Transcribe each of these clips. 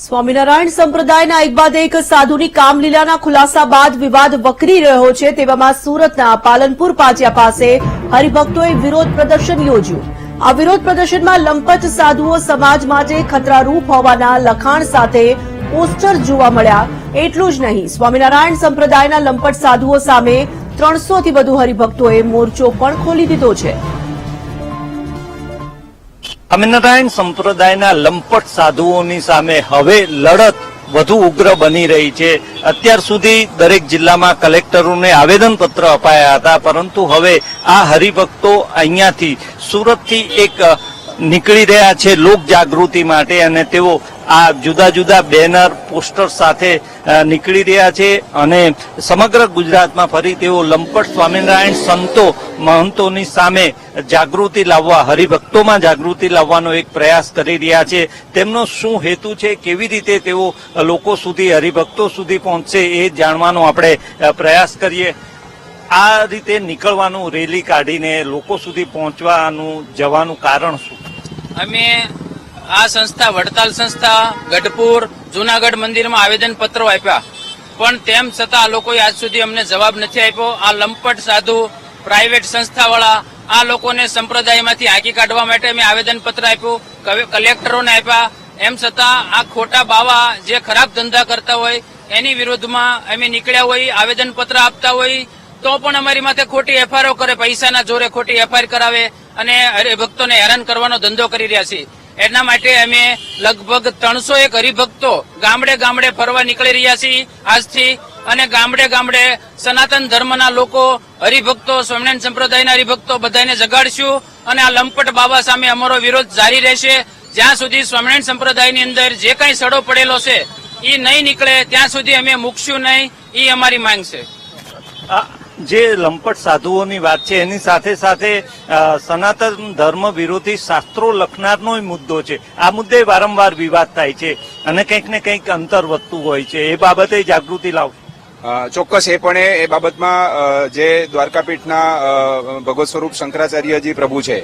સ્વામિનારાયણ સંપ્રદાયના એક બાદ એક સાધુની કામલીલાના ખુલાસા બાદ વિવાદ વકરી રહ્યો છે। તેવામાં સુરતના પાલનપુર પાટિયા પાસે હરિભક્તોએ વિરોધ પ્રદર્શન યોજ્યું। આ વિરોધ પ્રદર્શનમાં લંપટ સાધુઓ સમાજ માટે ખતરારૂપ હોવાના લખાણ સાથે પોસ્ટર જોવા મળ્યા। એટલું જ નહીં, સ્વામિનારાયણ સંપ્રદાયના લંપટ સાધુઓ સામે 300થી વધુ હરિભક્તોએ મોરચો પણ ખોલી દીધો છે। સ્વામિનારાયણ સંપ્રદાયના લંપટ સાધુઓની સામે હવે લડત વધુ ઉગ્ર બની રહી છે। અત્યાર સુધી દરેક જિલ્લામાં કલેક્ટરોને આવેદનપત્ર અપાયા હતા, પરંતુ હવે આ હરિભક્તો અહીંયાથી સુરતથી એક નીકળી રહ્યા છે લોક જાગૃતિ માટે, અને તેઓ આ જુદા જુદા બેનર પોસ્ટર સાથે નીકળી રહ્યા છે અને સમગ્ર ગુજરાતમાં ફરી તેઓ લંપટ સ્વામિનારાયણ સંતો મહંતોની સામે જાગૃતિ લાવવા, હરિભક્તોમાં જાગૃતિ લાવવાનો એક પ્રયાસ કરી રહ્યા છે। તેમનો શું હેતુ છે, કેવી રીતે તેઓ લોકો સુધી, હરિભક્તો સુધી પહોંચશે, એ જાણવાનો આપણે પ્રયાસ કરીએ। આ રીતે નીકળવાનું, રેલી કાઢીને લોકો સુધી પહોંચવાનું, જવાનું કારણ શું? અમે આ સંસ્થા વડતાલ સંસ્થા ગઢપુર જૂનાગઢ મંદિરમાં આવેદન પત્રો આપ્યા, પણ તેમ છતાં આ લોકોએ આજ સુધી અમને જવાબ નથી આપ્યો। આ લંપટ સાધુ પ્રાઇવેટ સંસ્થાવાળા આ લોકોને સંપ્રદાયમાંથી હાંકી કાઢવા માટે અમે આવેદન પત્ર આપ્યું, કલેક્ટરોને આપ્યા। એમ છતાં આ ખોટા બાવા જે ખરાબ ધંધા કરતા હોય એની વિરુદ્ધમાં અમે નીકળ્યા હોય, આવેદન પત્ર આપતા હોય તો પણ અમારી માથે ખોટી એફઆઈઆર કરે, પૈસાના જોરે ખોટી એફઆઈઆર કરાવે અને હરિભક્તોને હેરાન કરવાનો ધંધો કરી રહ્યા છે। એના માટે અમે લગભગ 301 હરિભક્તો ગામડે ગામડે ફરવા નીકળી રહ્યા છીએ આજથી, અને ગામડે ગામડે સનાતન ધર્મના લોકો, હરિભક્તો, સ્વામિનારાયણ સંપ્રદાયના હરિભક્તો બધાને જગાડશું અને આ લંપટ બાબા સામે અમારો વિરોધ જારી રહેશે। જ્યાં સુધી સ્વામિનારાયણ સંપ્રદાયની અંદર જે કંઈ સડો પડેલો છે એ નહીં નીકળે ત્યાં સુધી અમે મૂકશું નહીં, એ અમારી માંગ છે। જે લંપટ સાધુઓની વાત છે એની સાથે સાથે સનાતન ધર્મ વિરોધી શાસ્ત્રો લખનારનો મુદ્દો છે। આ મુદ્દે વારંવાર વિવાદ થાય છે અને કંઈક ને કંઈક અંતર વધતું હોય છે, એ બાબતે જાગૃતિ લાવશે। ચોક્કસ એ પણ એ બાબતમાં જે દ્વારકાપીઠના ભગવત સ્વરૂપ શંકરાચાર્યજી પ્રભુ છે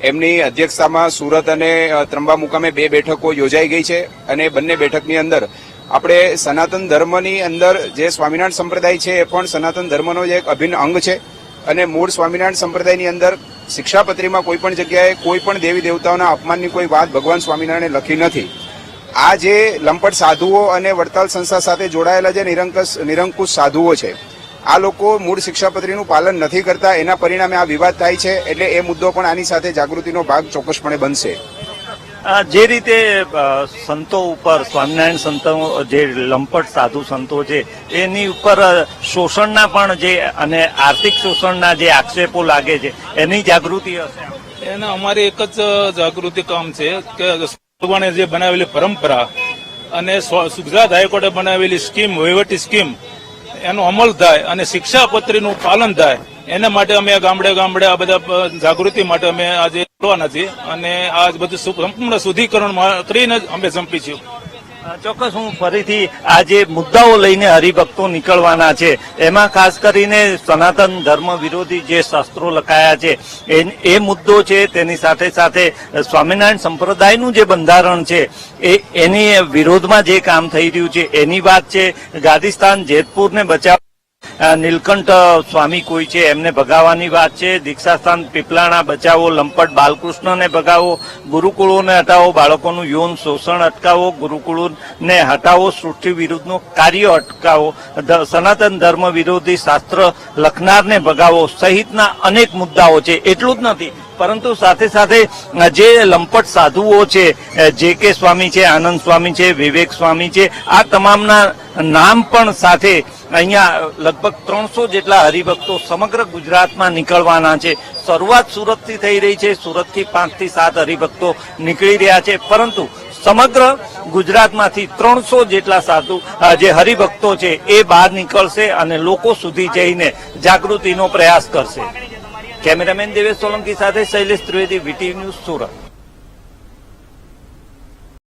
એમની અધ્યક્ષતામાં સુરત અને ત્રંબા મુકામે 2 બેઠકો યોજાઈ ગઈ છે, અને બંને બેઠકની અંદર આપણે સનાતન ધર્મની અંદર જે સ્વામિનારાયણ સંપ્રદાય છે એ પણ સનાતન ધર્મનો જ એક અભિન્ન અંગ છે, અને મૂળ સ્વામિનારાયણ સંપ્રદાયની અંદર શિક્ષાપત્રીમાં કોઈ પણ જગ્યાએ કોઈ પણ દેવી દેવતાઓના અપમાનની કોઈ વાત ભગવાન સ્વામિનારાયણે લખી નથી। આ જે લંપટ સાધુઓ અને વડતાલ સંસ્થા સાથે જોડાયેલા જે નિરંકુશ સાધુઓ છે, આ લોકો મૂળ શિક્ષાપત્રીનું પાલન નથી કરતા, એના પરિણામે આ વિવાદ થાય છે, એટલે એ મુદ્દો પણ આની સાથે જાગૃતિનો ભાગ ચોક્કસપણે બનશે। જે રીતે સંતો ઉપર, સ્વામિનારાયણ સંતો, જે લંપટ સાધુ સંતો છે એની ઉપર શોષણના પણ જે અને આર્થિક શોષણના જે આક્ષેપો લાગે છે, એની જાગૃતિ હશે? એને અમારે એક જ જાગૃતિ કામ છે કે ભગવાને જે બનાવેલી પરંપરા અને ગુજરાત હાઈકોર્ટે બનાવેલી સ્કીમ, વહીવટી સ્કીમ, એનો અમલ થાય અને શિક્ષાપત્રીનું પાલન થાય, એના માટે અમે ગામડે ગામડે આ બધા જાગૃતિ માટે અમે આજે કરવાના છીએ, અને આ બધું સંપૂર્ણ શુદ્ધિકરણ કરીને અમે સંપીશું। ચોક્કસ, હું ફરીથી આ જે મુદ્દાઓ લઈને હરિભક્તો નીકળવાના છે એમાં ખાસ કરીને સનાતન ધર્મ વિરોધી જે શાસ્ત્રો લખાયા છે એ મુદ્દો છે, તેની સાથે સાથે સ્વામિનારાયણ સંપ્રદાયનું જે બંધારણ છે એની વિરોધમાં જે કામ થઈ રહ્યું છે એની વાત છે। ગાદીસ્થાન જેતપુરને બચાવ, નીલકંઠ સ્વામી કોઈ છે એમને ભગાવવાની વાત છે। દીક્ષાસ્થાન પીપલાણા બચાવો, લંપટ બાલકૃષ્ણને ભગાવો, ગુરુકુળોને હટાવો, બાળકોનું યૌન શોષણ અટકાવો, ગુરુકુળોને હટાવો, સૃષ્ટિ વિરુદ્ધનું કાર્ય અટકાવો, સનાતન ધર્મ વિરોધી શાસ્ત્ર લખનારને ભગાવો સહિતના અનેક મુદ્દાઓ છે। એટલું જ નથી, પરંતુ સાથે સાથે જે લંપટ સાધુઓ છે, જે કે સ્વામી છે, આનંદ સ્વામી છે, વિવેક સ્વામી છે, આ તમામના નામ પણ સાથે અહીંયા લગભગ 300 જેટલા હરિભક્તો સમગ્ર ગુજરાતમાં નીકળવાના છે। શરૂઆત સુરતથી થઈ રહી છે, સુરતથી 5 થી 7 હરિભક્તો નીકળી રહ્યા છે, પરંતુ સમગ્ર ગુજરાતમાંથી 300 જેટલા સાધુ જે હરિભક્તો છે એ બહાર નીકળશે અને લોકો સુધી જઈને જાગૃતિનો પ્રયાસ કરશે। કેમેરામેન દેવેશ સોલંકી સાથે શૈલેષ ત્રિવેદી, વીટીવી ન્યૂઝ, સુરત।